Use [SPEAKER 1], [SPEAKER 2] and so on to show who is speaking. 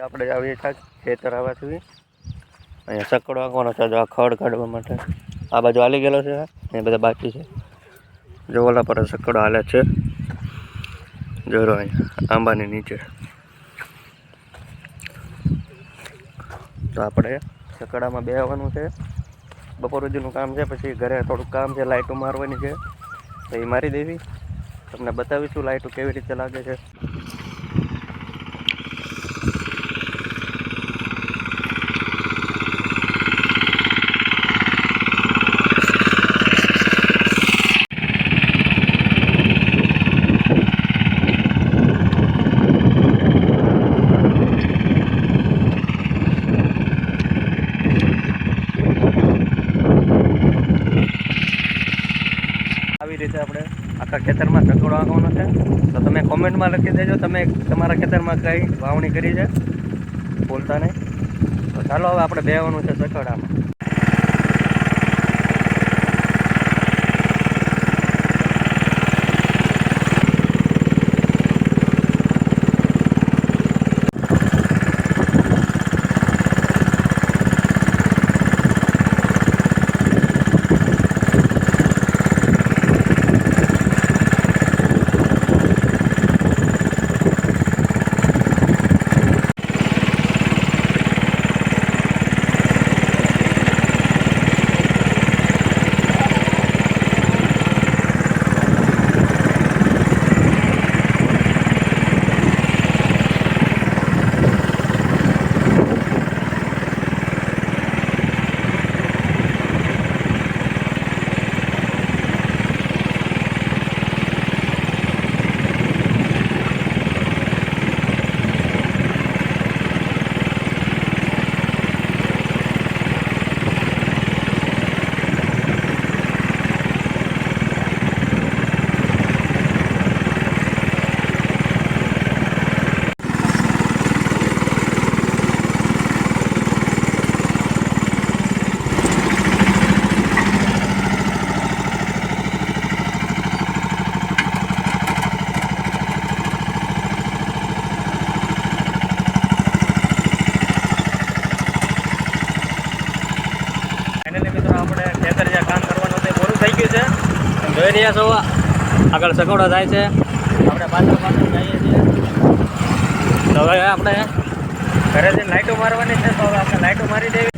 [SPEAKER 1] આપણે આવીએ ખેતર આવ્યા છીએ. અહીંયા સકડો આંકવાનો છે, આ ખડ કાઢવા માટે. આ બાજુ હાલી ગયેલો છે, એ બધા બાકી છે. જો ઓલા પર સકડો હાલે છે, જોરો અહીંયા આંબાની નીચે. તો આપણે સકડામાં બેસવાનું છે. બપોર સુધીનું કામ છે, પછી ઘરે થોડુંક કામ છે, લાઇટો મારવાની છે, તો એ મારી દેવી. તમને બતાવીશું લાઇટો કેવી રીતે લાગે છે. આવી રીતે આપણે આખા ખેતરમાં સકડો આંકવાનો છે. તો તમે કોમેન્ટમાં લખી દેજો તમે તમારા ખેતરમાં કઈ વાવણી કરી છે, બોલતા નહીં. તો ચાલો હવે આપણે બેહવાનું છે સકડામાં. આપણે ખેતર જ્યાં કામ કરવાનું તે પૂરું થઈ ગયું છે. જોઈ રહ્યા છો આગળ સગવડો થાય છે. આપણે પાછળ જઈએ છીએ. તો હવે આપણે ઘરેથી લાઇટો મારવાની છે, તો હવે આપણે લાઇટો મારી દેવી.